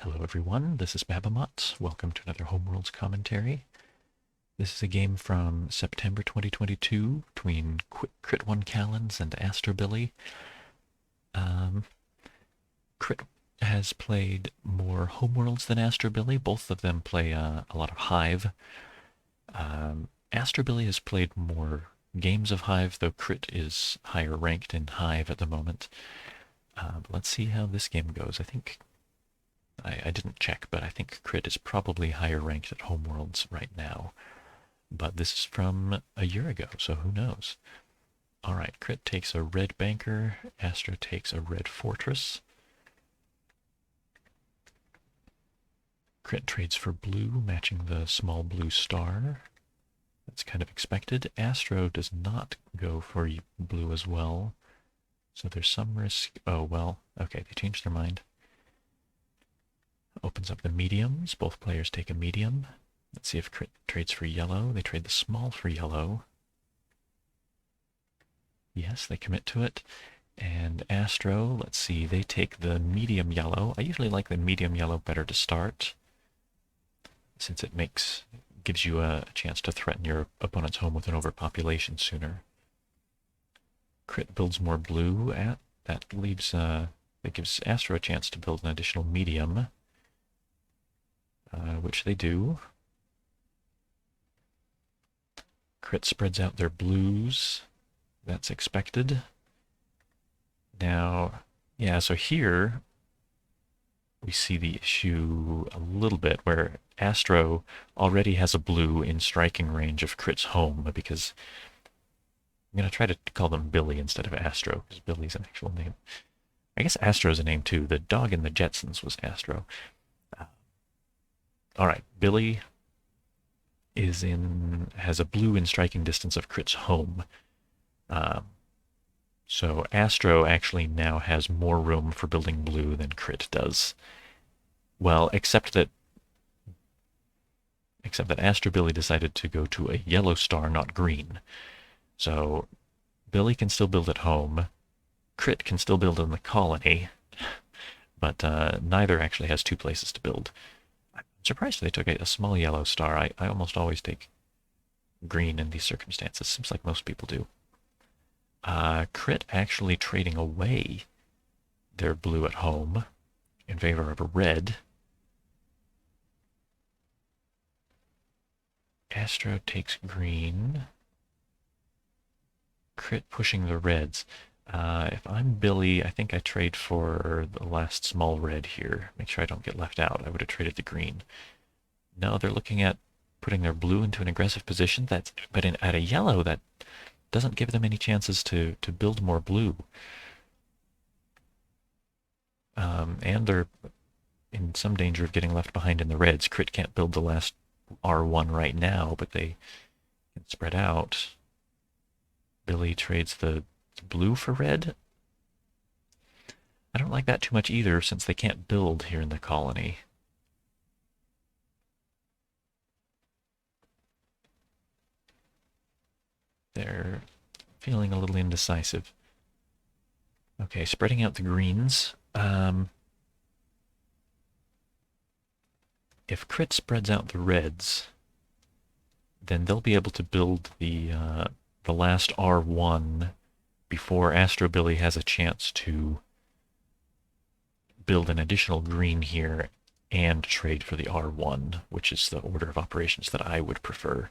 Hello everyone, this is Babamot. Welcome to another Homeworlds commentary. This is a game from September 2022 between Crit1Calends and AstroBilly. Crit has played more Homeworlds than AstroBilly. Both of them play a lot of Hive. AstroBilly has played more games of Hive, though Crit is higher ranked in Hive at the moment. Let's see how this game goes. I didn't check, but I think Crit is probably higher ranked at Homeworlds right now. But this is from a year ago, so who knows? Alright, Crit takes a red banker, Astro takes a red fortress. Crit trades for blue, matching the small blue star. That's kind of expected. Astro does not go for blue as well, so there's some risk. Oh, well, okay, they changed their mind. Opens up the mediums. Both players take a medium. Let's see if Crit trades for yellow. They trade the small for yellow. Yes, they commit to it. And Astro, let's see, they take the medium yellow. I usually like the medium yellow better to start, since it gives you a chance to threaten your opponent's home with an overpopulation sooner. Crit builds more blue. That gives Astro a chance to build an additional medium. Which they do. Crit spreads out their blues. That's expected. Now, yeah, so here we see the issue a little bit where Astro already has a blue in striking range of Crit's home, because I'm going to try to call them Billy instead of Astro, because Billy's an actual name. I guess Astro's a name too. The dog in the Jetsons was Astro. Alright, Billy has a blue in striking distance of Crit's home. So Astro actually now has more room for building blue than Crit does. Well, except that AstroBilly decided to go to a yellow star, not green. So Billy can still build at home. Crit can still build in the colony, but neither actually has two places to build. Surprised they took a small yellow star. I almost always take green in these circumstances. Seems like most people do. Crit actually trading away their blue at home in favor of a red. Astro takes green. Crit pushing the reds. If I'm Billy, I think I trade for the last small red here. Make sure I don't get left out. I would have traded the green. No, they're looking at putting their blue into an aggressive position. At a yellow, that doesn't give them any chances to build more blue. And they're in some danger of getting left behind in the reds. Crit can't build the last R1 right now, but they can spread out. Billy trades the blue for red. I don't like that too much either, since they can't build here in the colony. They're feeling a little indecisive. Okay, spreading out the greens. If Crit spreads out the reds, then they'll be able to build the last R1 before AstroBilly has a chance to build an additional green here and trade for the R1, which is the order of operations that I would prefer.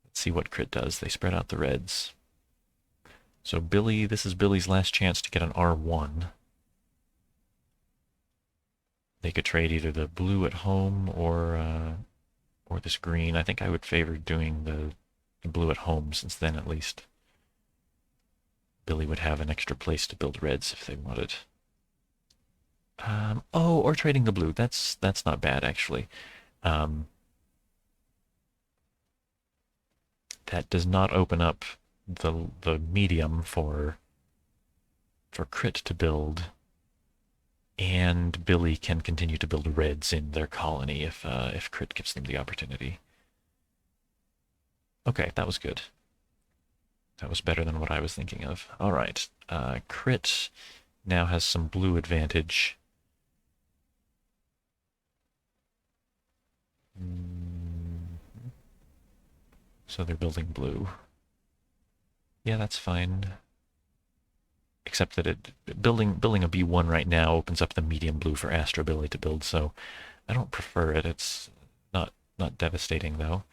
Let's see what Crit does. They spread out the reds. So this is Billy's last chance to get an R1. They could trade either the blue at home or this green. I think I would favor doing the blue at home, since then at least Billy would have an extra place to build reds if they wanted. Or trading the blue. That's not bad, actually. That does not open up the medium for Crit to build, and Billy can continue to build reds in their colony if Crit gives them the opportunity. Okay, that was good. That was better than what I was thinking of. All right, Crit now has some blue advantage. So they're building blue. Yeah, that's fine. Except that building a B1 right now opens up the medium blue for AstroBilly to build, so I don't prefer it. It's not devastating though.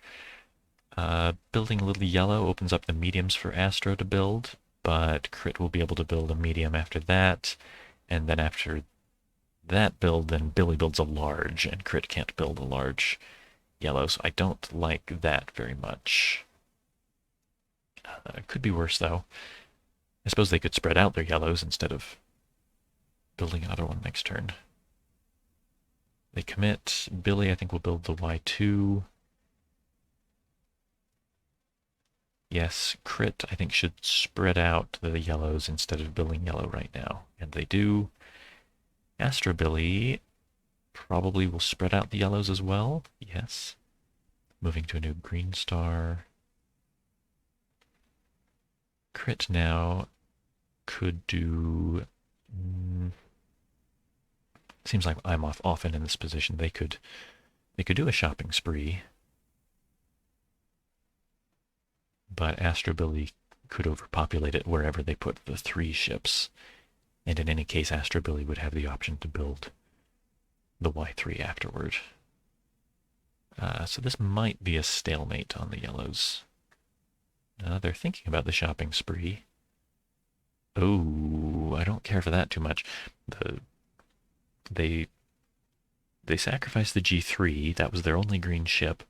Building a little yellow opens up the mediums for Astro to build, but Crit will be able to build a medium after that, and then after that build, then Billy builds a large, and Crit can't build a large yellow, so I don't like that very much. It could be worse though. I suppose they could spread out their yellows instead of building another one next turn. They commit. Billy, I think, will build the Y2. Yes, Crit, I think, should spread out the yellows instead of building yellow right now. And they do. AstroBilly probably will spread out the yellows as well. Yes. Moving to a new green star. Crit now could do... seems like I'm often in this position. They could do a shopping spree. But AstroBilly could overpopulate it wherever they put the 3 ships. And in any case, AstroBilly would have the option to build the Y3 afterward. So this might be a stalemate on the yellows. They're thinking about the shopping spree. Oh, I don't care for that too much. They sacrificed the G3. That was their only green ship.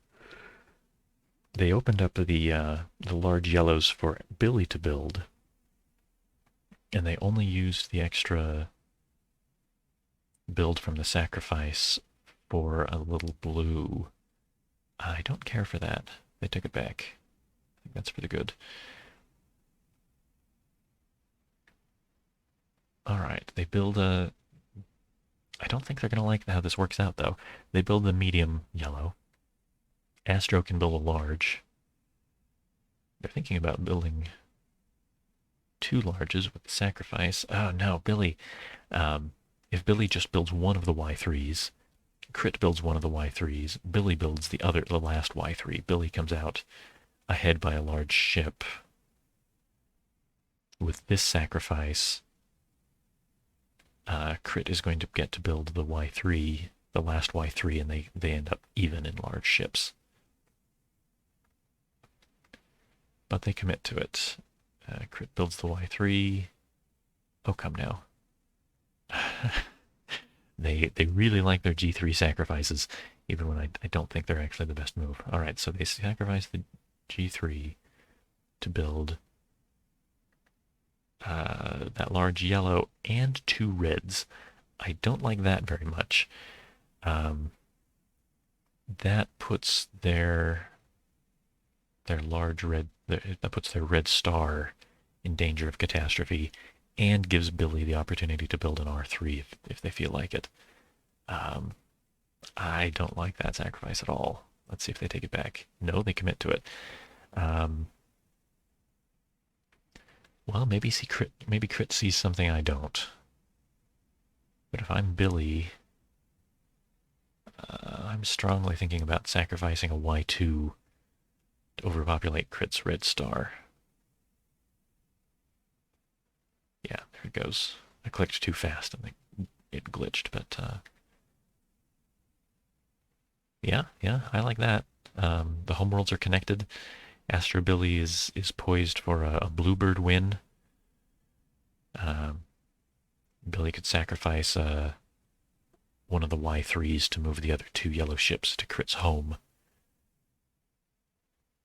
They opened up the large yellows for Billy to build, and they only used the extra build from the sacrifice for a little blue. I don't care for that. They took it back. I think that's pretty good. All right, they build a... I don't think they're going to like how this works out, though. They build the medium yellow. Astro can build a large. They're thinking about building 2 larges with the sacrifice. Oh, no, Billy. If Billy just builds one of the Y3s, Crit builds one of the Y3s, Billy builds the last Y3. Billy comes out ahead by a large ship. With this sacrifice, Crit is going to get to build the Y3, the last Y3, and they end up even in large ships. But they commit to it. Crit builds the Y3. Oh, come now. They really like their G3 sacrifices, even when I don't think they're actually the best move. All right, so they sacrifice the G3 to build that large yellow and 2 reds. I don't like that very much. That puts their large red, that puts their red star in danger of catastrophe, and gives Billy the opportunity to build an R3 if they feel like it. I don't like that sacrifice at all. Let's see if they take it back. No, they commit to it. Well, maybe Crit sees something I don't. But if I'm Billy, I'm strongly thinking about sacrificing a Y2 to overpopulate Crit's red star. Yeah, there it goes. I clicked too fast and it glitched, but yeah, I like that. The homeworlds are connected. AstroBilly is poised for a bluebird win. Billy could sacrifice one of the Y3s to move the other 2 yellow ships to Crit's home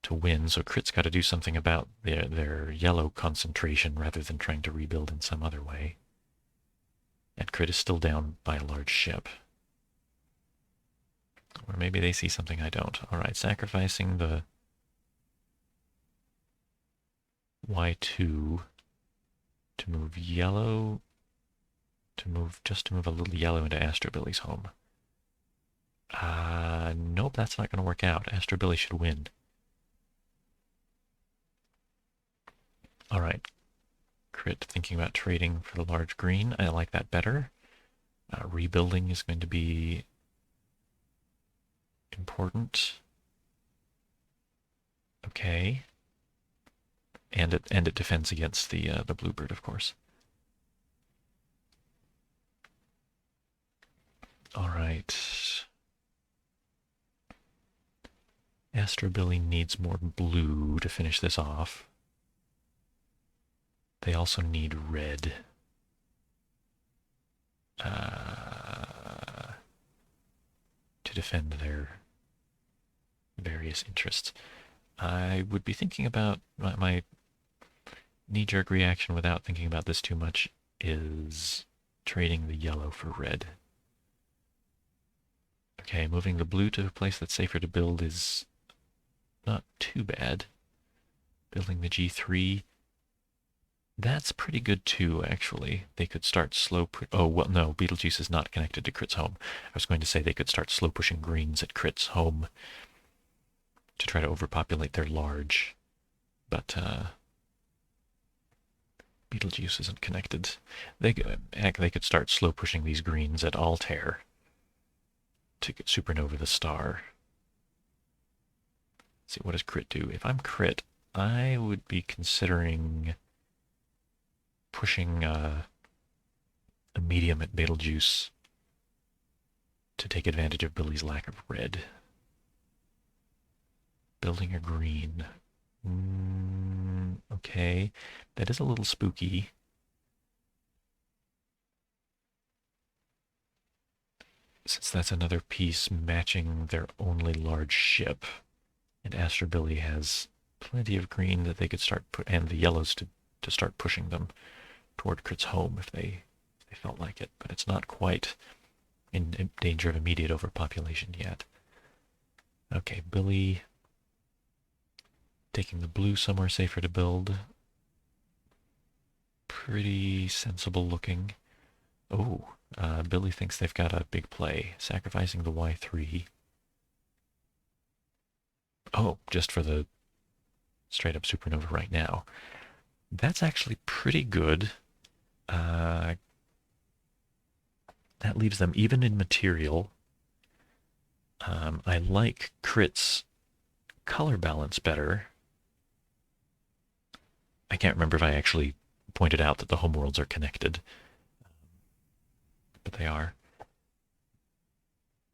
to win, so Crit's got to do something about their yellow concentration rather than trying to rebuild in some other way. And Crit is still down by a large ship. Or maybe they see something I don't. Alright, sacrificing the Y2 to move yellow, to move a little yellow into AstroBilly's home. Nope, that's not going to work out. AstroBilly should win. Alright, Crit thinking about trading for the large green. I like that better. Rebuilding is going to be important. Okay. And it defends against the bluebird, of course. All right. AstroBilly needs more blue to finish this off. They also need red. To defend their various interests. I would be thinking about my knee-jerk reaction without thinking about this too much is trading the yellow for red. Okay, moving the blue to a place that's safer to build is not too bad. Building the G3, that's pretty good too, actually. They could start slow... oh, well, no, Beetlejuice is not connected to Crit's home. I was going to say they could start slow pushing greens at Crit's home to try to overpopulate their large, but Beetlejuice isn't connected. They could start slow pushing these greens at Altair to get supernova the star. Let's see, what does Crit do? If I'm Crit, I would be considering pushing a medium at Beetlejuice to take advantage of Billy's lack of red. Building a green. Okay, that is a little spooky. Since that's another piece matching their only large ship, and AstroBilly has plenty of green that they could start and the yellows to start pushing them toward Crit's home if they felt like it, but it's not quite in danger of immediate overpopulation yet. Okay, Billy taking the blue somewhere safer to build. Pretty sensible looking. Oh, Billy thinks they've got a big play, sacrificing the Y3. Oh, just for the straight up supernova right now. That's actually pretty good. That leaves them even in material. I like Crit's color balance better. I can't remember if I actually pointed out that the homeworlds are connected, but they are.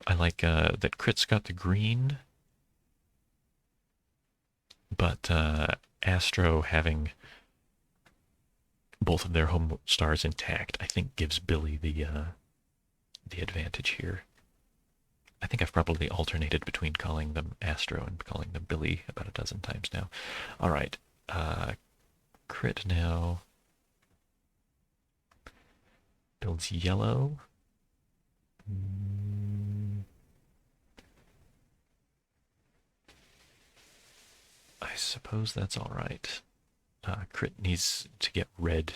I like that Crit's got the green, but Astro having both of their home stars intact, I think gives Billy the advantage here. I think I've probably alternated between calling them Astro and calling them Billy about a dozen times now. All right, Crit now builds yellow. I suppose that's all right. Crit needs to get red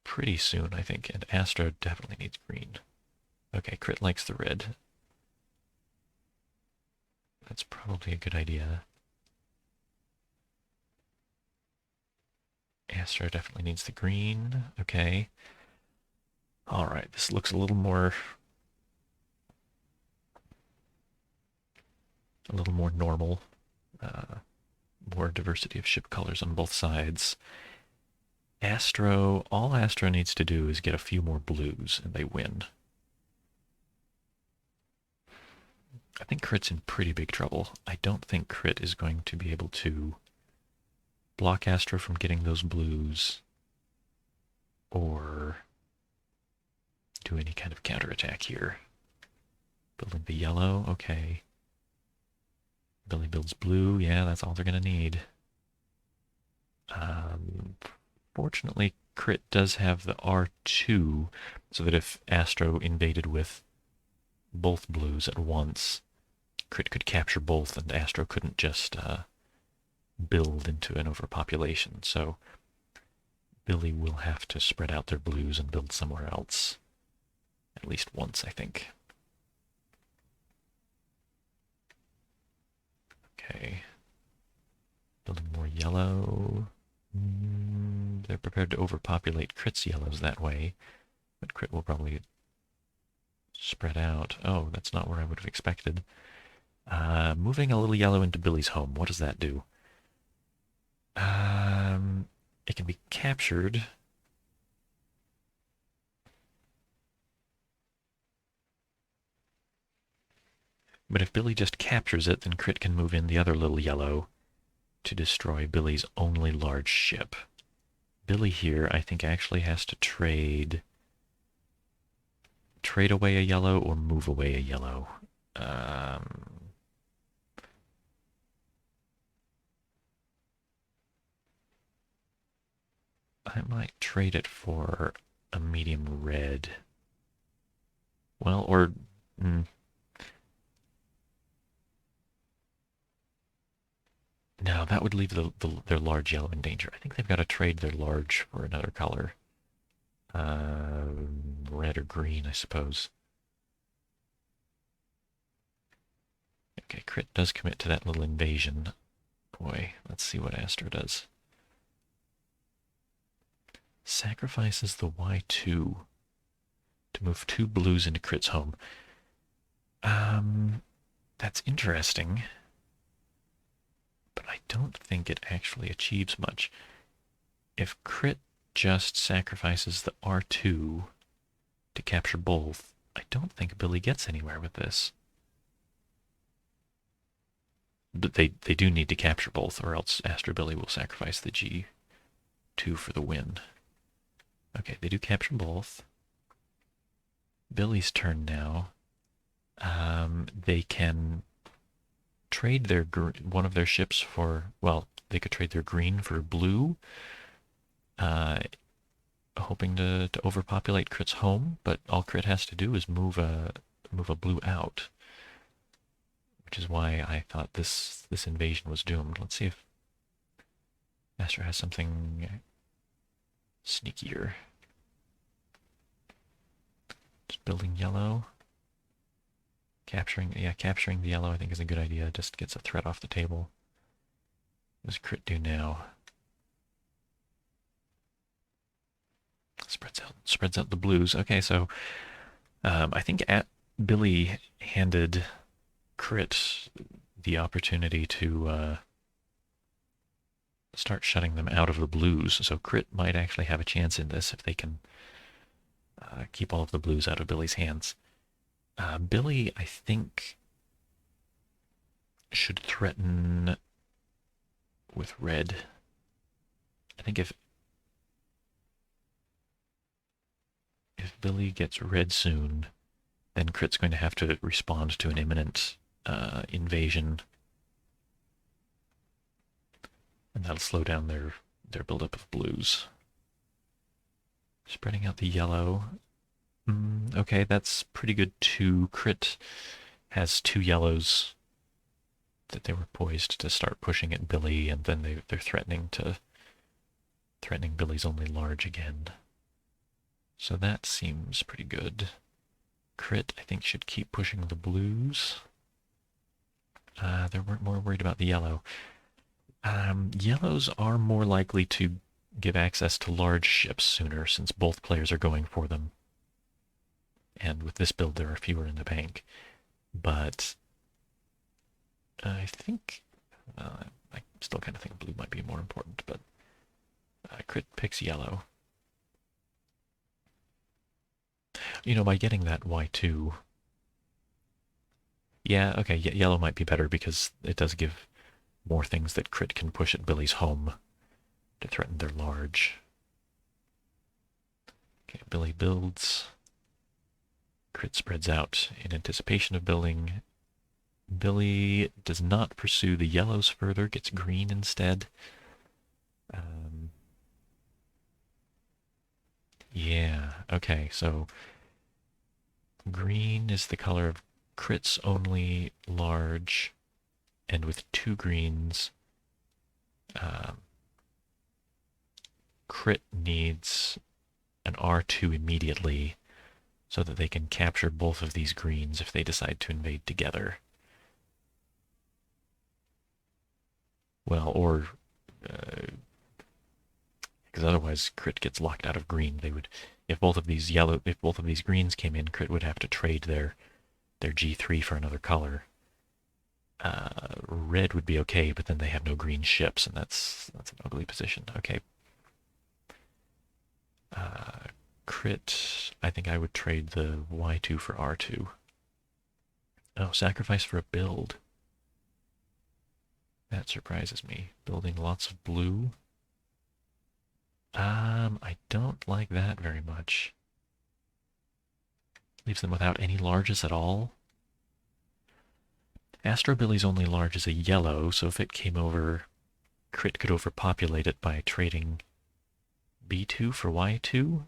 pretty soon, I think, and Astro definitely needs green. Okay, Crit likes the red. That's probably a good idea. Astro definitely needs the green. Okay. All right, this looks a little more normal. More diversity of ship colors on both sides. All Astro needs to do is get a few more blues and they win. I think Crit's in pretty big trouble. I don't think Crit is going to be able to block Astro from getting those blues or do any kind of counterattack here. Building the yellow, okay. Billy builds blue, yeah, that's all they're going to need. Fortunately, Crit does have the R2, so that if Astro invaded with both blues at once, Crit could capture both and Astro couldn't just build into an overpopulation. So Billy will have to spread out their blues and build somewhere else. At least once, I think. Okay. Building more yellow. They're prepared to overpopulate Crit's yellows that way, but Crit will probably spread out. Oh, that's not where I would have expected. Moving a little yellow into Billy's home. What does that do? It can be captured. But if Billy just captures it, then Crit can move in the other little yellow to destroy Billy's only large ship. Billy here, I think, actually has to trade away a yellow or move away a yellow. I might trade it for a medium red. Well, or... no, that would leave their large yellow in danger. I think they've got to trade their large for another color. Red or green, I suppose. Okay, Crit does commit to that little invasion. Boy, let's see what Astro does. Sacrifices the Y2 to move 2 blues into Crit's home. That's interesting, but I don't think it actually achieves much. If Crit just sacrifices the R2 to capture both, I don't think Billy gets anywhere with this. But they do need to capture both, or else AstroBilly will sacrifice the G2 for the win. Okay, they do capture both. Billy's turn now. They can trade their one of their ships for, well, they could trade their green for blue, hoping to overpopulate Crit's home, but all Crit has to do is move a blue out, which is why I thought this invasion was doomed. Let's see if Astro has something sneakier. Just building yellow. Capturing the yellow I think is a good idea. Just gets a threat off the table. What does Crit do now? Spreads out the blues. Okay, so I think Billy handed Crit the opportunity to start shutting them out of the blues. So Crit might actually have a chance in this if they can keep all of the blues out of Billy's hands. Billy, I think, should threaten with red. I think if Billy gets red soon, then Crit's going to have to respond to an imminent invasion. And that'll slow down their buildup of blues. Spreading out the yellow. Okay, that's pretty good too. Crit has 2 yellows that they were poised to start pushing at Billy, and then they're threatening Billy's only large again. So that seems pretty good. Crit, I think, should keep pushing the blues. They weren't more worried about the yellow. Yellows are more likely to give access to large ships sooner, since both players are going for them. And with this build, there are fewer in the bank. But I think, I still kind of think blue might be more important, but Crit picks yellow. You know, by getting that Y2, yeah, okay, yellow might be better because it does give more things that Crit can push at Billy's home to threaten their large. Okay, Billy builds. Crit spreads out in anticipation of building. Billy does not pursue the yellows further, gets green instead. Yeah, okay, so green is the color of Crit's only large, and with 2 greens, Crit needs an R2 immediately so that they can capture both of these greens if they decide to invade together. Well, or because otherwise Crit gets locked out of green. They would, if both of these greens came in, Crit would have to trade their G3 for another color. Red would be okay, but then they have no green ships, and that's an ugly position. Okay. Crit, I think I would trade the Y2 for R2. Oh, sacrifice for a build. That surprises me. Building lots of blue. I don't like that very much. Leaves them without any larges at all. AstroBilly's only large is a yellow, so if it came over, Crit could overpopulate it by trading B2 for Y2.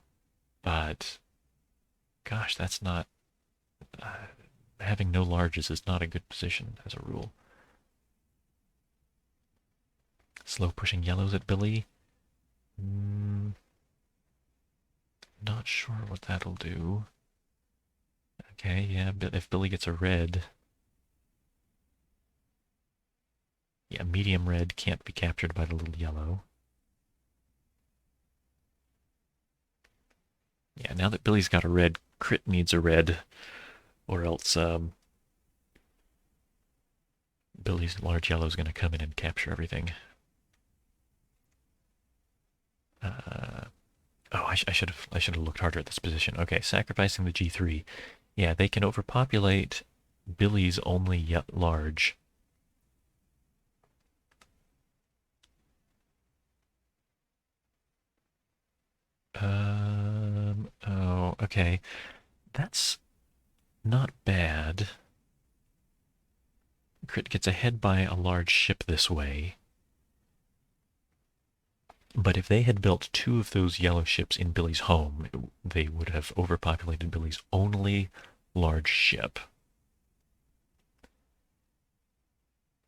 But, gosh, that's not... having no larges is not a good position as a rule. Slow pushing yellows at Billy. Not sure what that'll do. Okay, yeah, but if Billy gets a red... Yeah, medium red can't be captured by the little yellow. Yeah, now that Billy's got a red, Crit needs a red, or else Billy's large yellow is going to come in and capture everything. Oh, I should have looked harder at this position. Okay, sacrificing the G3. Yeah, they can overpopulate Billy's only large. Oh, okay. That's not bad. Crit gets ahead by a large ship this way. But if they had built two of those yellow ships in Billy's home, they would have overpopulated Billy's only large ship.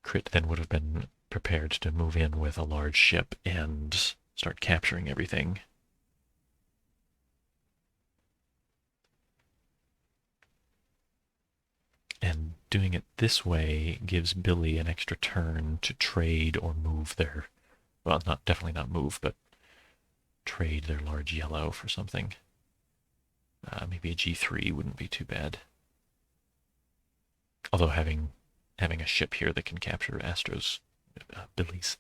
Crit then would have been prepared to move in with a large ship and start capturing everything. And doing it this way gives Billy an extra turn to trade or move their, well, definitely not move, but trade their large yellow for something. Maybe a G3 wouldn't be too bad. Although having a ship here that can capture Billy's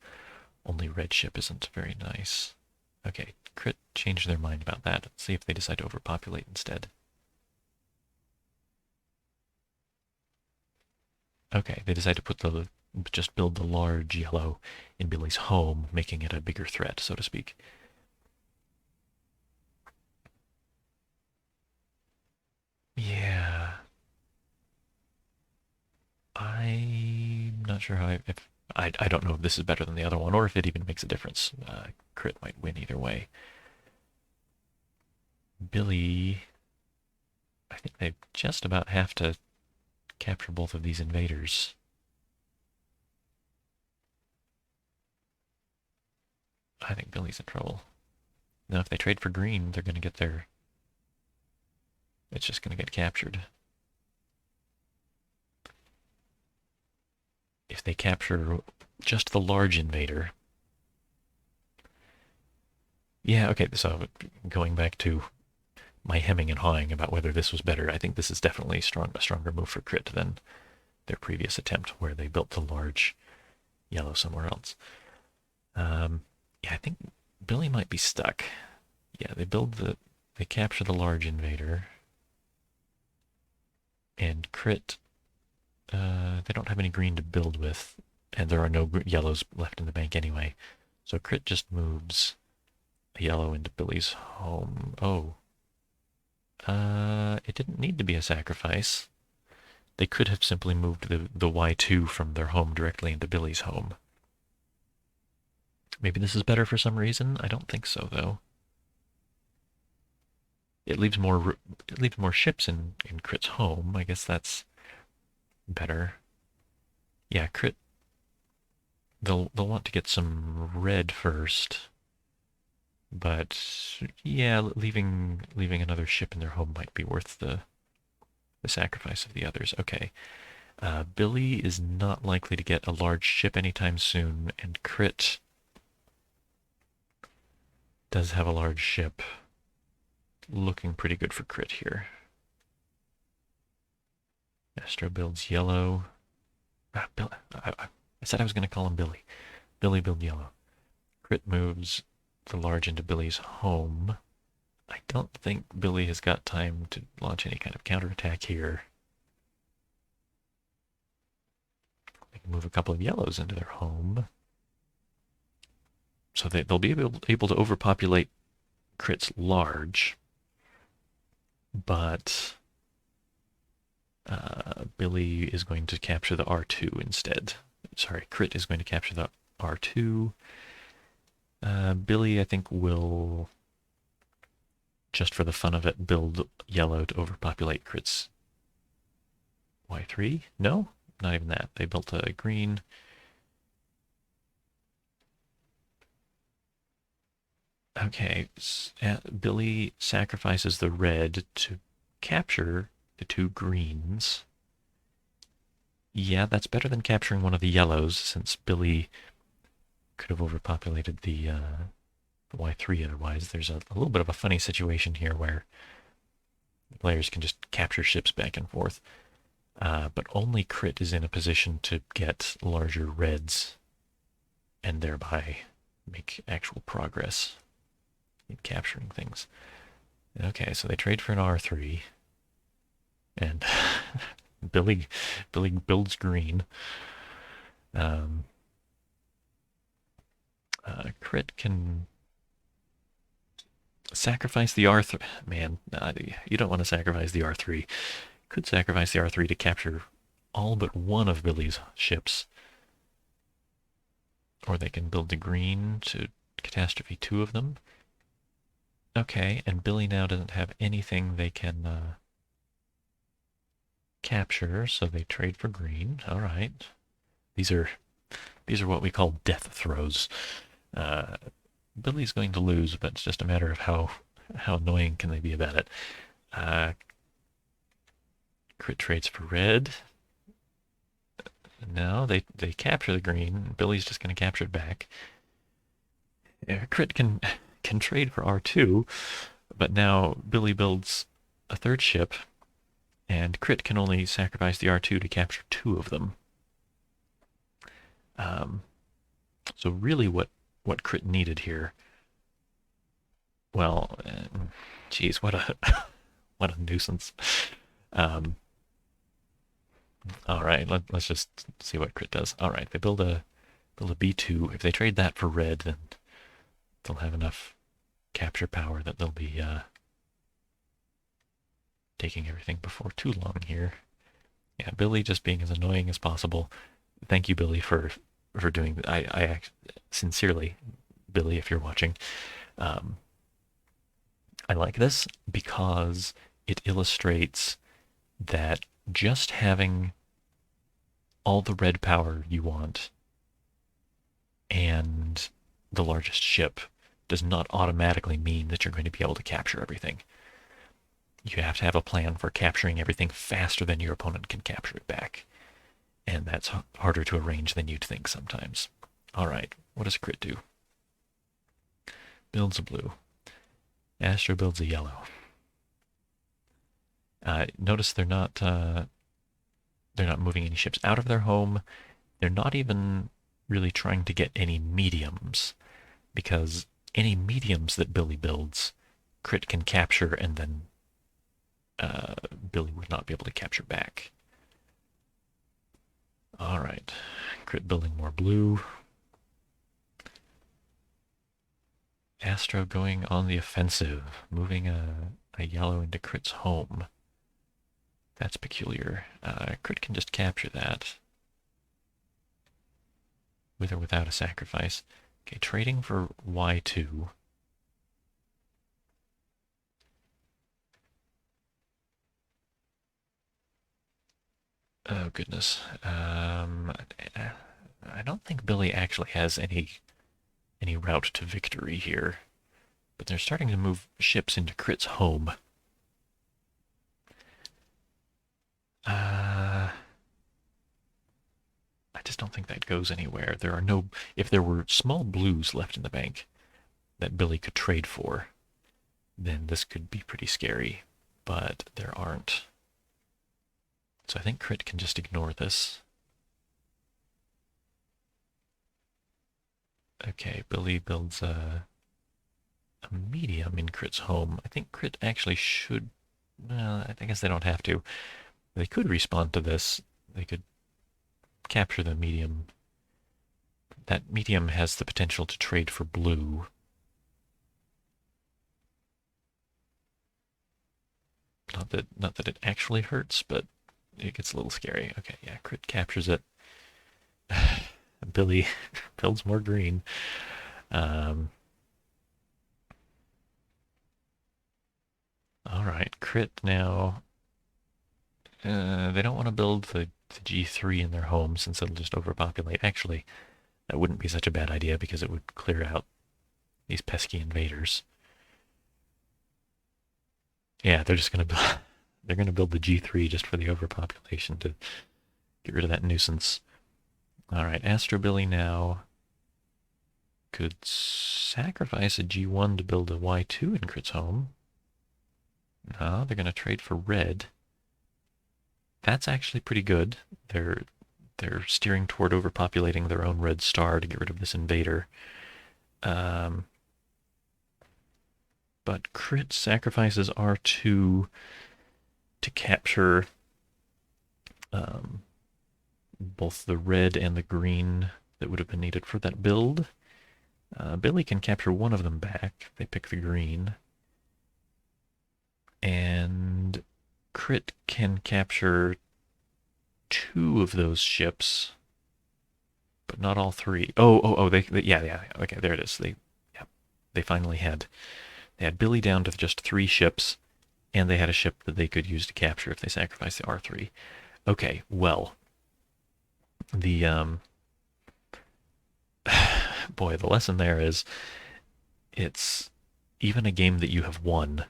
only red ship isn't very nice. Okay, Crit changed their mind about that. Let's see if they decide to overpopulate instead. Okay, they decide to just build the large yellow in Billy's home, making it a bigger threat, so to speak. Yeah. I'm not sure if I don't know if this is better than the other one or if it even makes a difference. Crit might win either way. Billy, I think they just about have to capture both of these invaders. I think Billy's in trouble. Now, if they trade for green, they're going to get their... It's just going to get captured. If they capture just the large invader... Yeah, okay, so going back to my hemming and hawing about whether this was better, I think this is definitely a stronger move for Crit than their previous attempt where they built the large yellow somewhere else. Yeah, I think Billy might be stuck. Yeah, they capture the large invader. And Crit, they don't have any green to build with, and there are no yellows left in the bank anyway. So Crit just moves a yellow into Billy's home. Oh. It didn't need to be a sacrifice. They could have simply moved the Y2 from their home directly into Billy's home. Maybe this is better for some reason. I don't think so, though. It leaves more ships in Crit's home. I guess that's better. Yeah, Crit. They'll want to get some red first. But yeah, leaving another ship in their home might be worth the sacrifice of the others. Okay. Billy is not likely to get a large ship anytime soon, and Crit does have a large ship. Looking pretty good for Crit here. Astro builds yellow. Bill, I said I was going to call him Billy. Billy build yellow. Crit moves the large into Billy's home. I don't think Billy has got time to launch any kind of counterattack here. They can move a couple of yellows into their home. So they'll be able to overpopulate Crit's large. But Billy is going to capture the R2 instead. Sorry, Crit is going to capture the R2. Billy, I think, will, just for the fun of it, build yellow to overpopulate Crit's Y3. No, not even that. They built a green. Okay, Billy sacrifices the red to capture the two greens. Yeah, that's better than capturing one of the yellows, since Billy could have overpopulated the Y3 otherwise. There's a little bit of a funny situation here where the players can just capture ships back and forth, but only Crit is in a position to get larger reds and thereby make actual progress in capturing things. Okay, so they trade for an R3, and Billy builds green. Crit can sacrifice the R3. Man, you don't want to sacrifice the R3. Could sacrifice the R3 to capture all but one of Billy's ships. Or they can build the green to catastrophe two of them. Okay, and Billy now doesn't have anything they can capture, so they trade for green. All right. These are what we call death throws. Billy's going to lose, but it's just a matter of how annoying can they be about it. Crit trades for red. No, they capture the green. Billy's just going to capture it back. Crit can trade for R2, but now Billy builds a third ship, and Crit can only sacrifice the R2 to capture two of them. So really what Crit needed here, well, geez, what a what a nuisance. All right, let's just see what Crit does. All right, they build a B2. If they trade that for red, then they'll have enough capture power that they'll be taking everything before too long here. Yeah, Billy just being as annoying as possible. Thank you, Billy, for doing. I sincerely, Billy, if you're watching, I like this because it illustrates that just having all the red power you want and the largest ship does not automatically mean that you're going to be able to capture everything. You have to have a plan for capturing everything faster than your opponent can capture it back. And that's harder to arrange than you'd think sometimes. All right, what does Crit do? Builds a blue. Astro builds a yellow. Notice they're not moving any ships out of their home. They're not even really trying to get any mediums, because any mediums that Billy builds, Crit can capture, and then Billy would not be able to capture back. All right, Crit building more blue. Astro going on the offensive, moving a yellow into Crit's home. That's peculiar. Crit can just capture that, with or without a sacrifice. Okay, trading for Y2. Oh goodness. I don't think Billy actually has any route to victory here, but they're starting to move ships into Crit's home. I just don't think that goes anywhere. There are no. If there were small blues left in the bank that Billy could trade for, then this could be pretty scary, but there aren't. So I think Crit can just ignore this. Okay, Billy builds a medium in Crit's home. I think Crit actually should... Well, I guess they don't have to. They could respond to this. They could capture the medium. That medium has the potential to trade for blue. Not that it actually hurts, but it gets a little scary. Okay, yeah, Crit captures it. Billy builds more green. Um, all right, Crit now. They don't want to build the G3 in their home since it'll just overpopulate. Actually, that wouldn't be such a bad idea because it would clear out these pesky invaders. Yeah, they're just gonna build. They're gonna build the G3 just for the overpopulation to get rid of that nuisance. All right, AstroBilly now could sacrifice a G1 to build a Y2 in Crit's home. No, they're gonna trade for red. That's actually pretty good. They're steering toward overpopulating their own red star to get rid of this invader. But Crit sacrifices R2 to capture both the red and the green that would have been needed for that build. Billy can capture one of them back. They pick the green. And Crit can capture two of those ships, but not all three. Yeah. Okay, there it is. They finally had Billy down to just 3 ships, and they had a ship that they could use to capture if they sacrificed the R3. Okay, well, the boy, the lesson there is it's even a game that you have won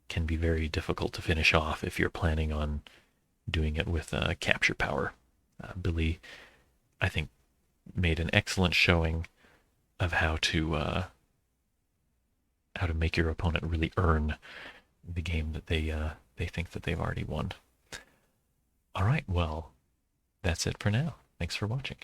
can be very difficult to finish off if you're planning on doing it with capture power. Billy, I think, made an excellent showing of how to make your opponent really earn the game that they think that they've already won. All right, well, that's it for now. Thanks for watching.